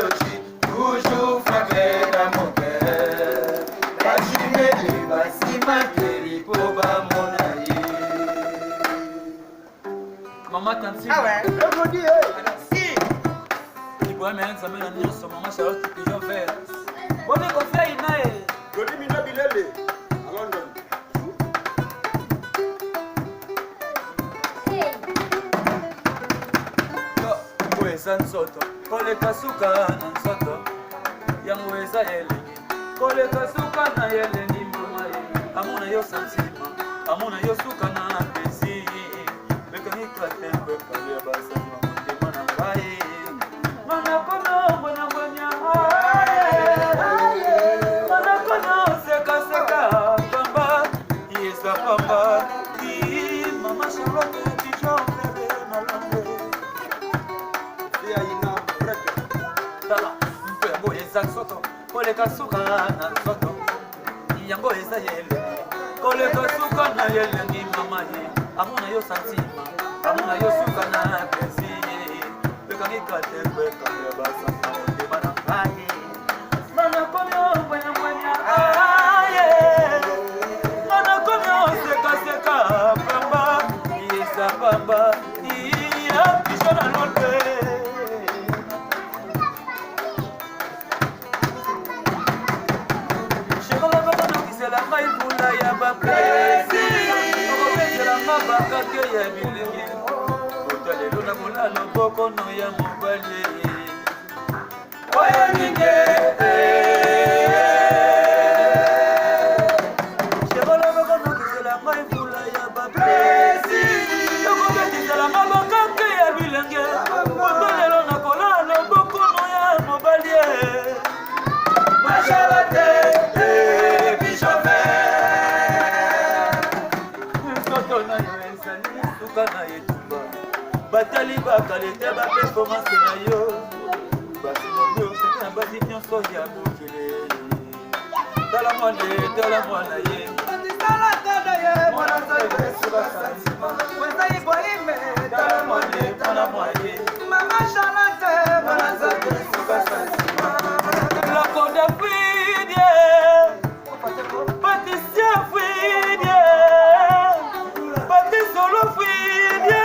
aussi, toujours frappé dans mon cœur. La chimée du bâtiment qui pour mon aïe. Maman Tansi. Ah ouais, le maudit, si. Il boit même ça mène à son maman Charlotte pigeon vert. Bon, mais qu'on fait une aïe. Jodi Mina Bilele, à London. Nsoto koleka suka na nsoto yango eza elengi koleka suka na elengi mama ye amona yo santima amona yo suka na pesi mekanika tembe kale basani motema na ngai mana kono bona bonya mana kono seka seka pamba yesa pamba ki mama Charlotte pigeon vert na longue yango eza soto koleka suka na soto yango eza yele koleka suka na yelengi mama ye amona yo santima amona yo suka na pesi bekangika tembe kale basanga motema na ngai mana komyo bwanya aye mana komyo seka seka pamba yesa pamba iya pisho na londe. Bakake ya bilingi otalelo na molalo bokono ya mobali oya ninge shebola bokono kisela mai fula ya bapresi okobetizela mabakake ya bilingi otalelo na kolalo bokono ya mobali Charlotte bichove batali bakalete ba performance na yo basinongo c'est un basi nyonso ya mokele tala mwana ye tala tala ye mwana tala suka santima weza iboime tala mwana ye mama Charlotte mwana tala suka santima la koda fidie Patricia fidie Patricia solo fidie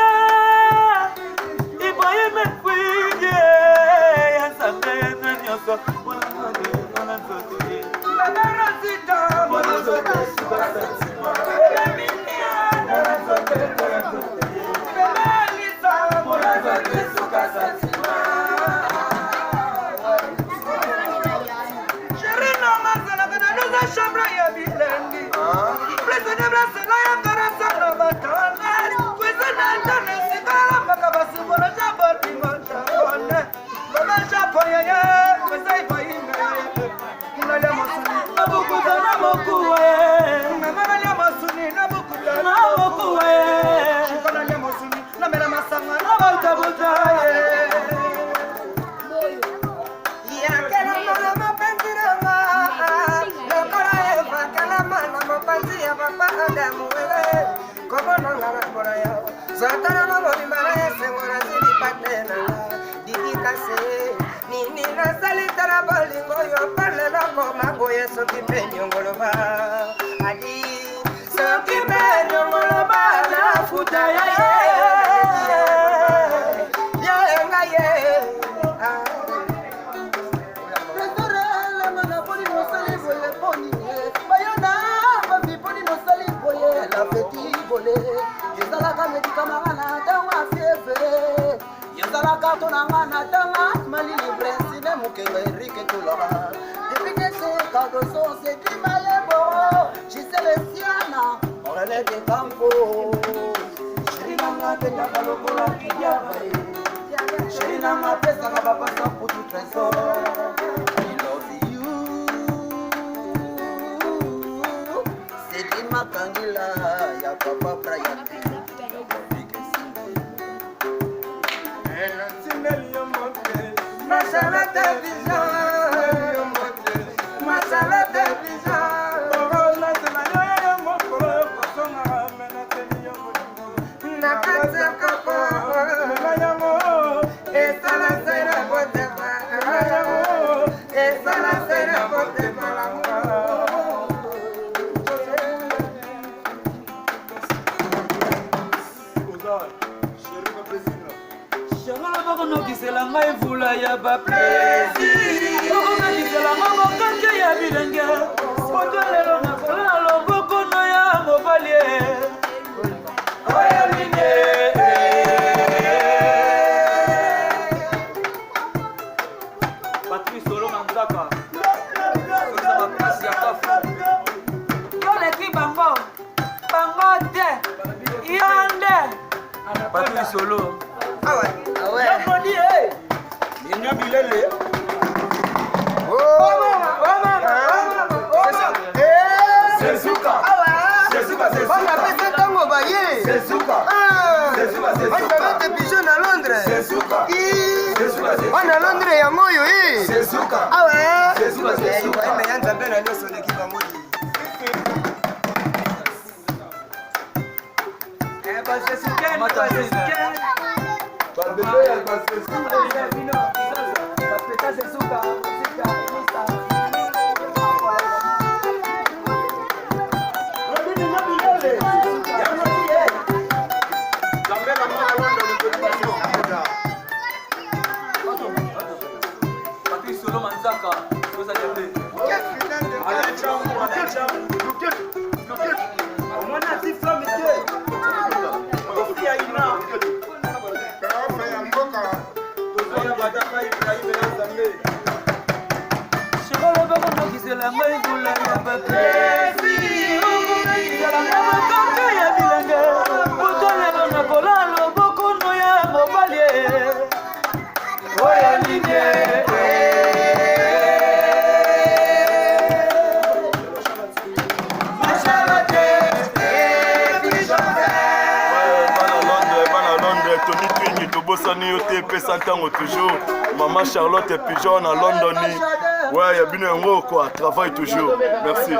Esta la cena, okonokisela ngai mvula ya baplaisir okonokisela ngai mokake ya bilenge poto lelo nakola na loboko no ya mobali oyo line Patrice Solo Manzaka oza bapasi ya kafu yoleki bango te yo nde Patrice Solo Yamodi Nina Bilele. Sesuka. Sesuka. pigeon à Londres. Sesuka. On a Londres ya moyo hii. Sesuka. Ah ouais. Sesuka. Sesuka. Imeanza mbele leo sio kipa moja. Basi sikeni basi sikeni. bosani yo te pesa ntango toujours maman Charlotte pigeon à London ouais ya bino yango quoi travaille toujours merci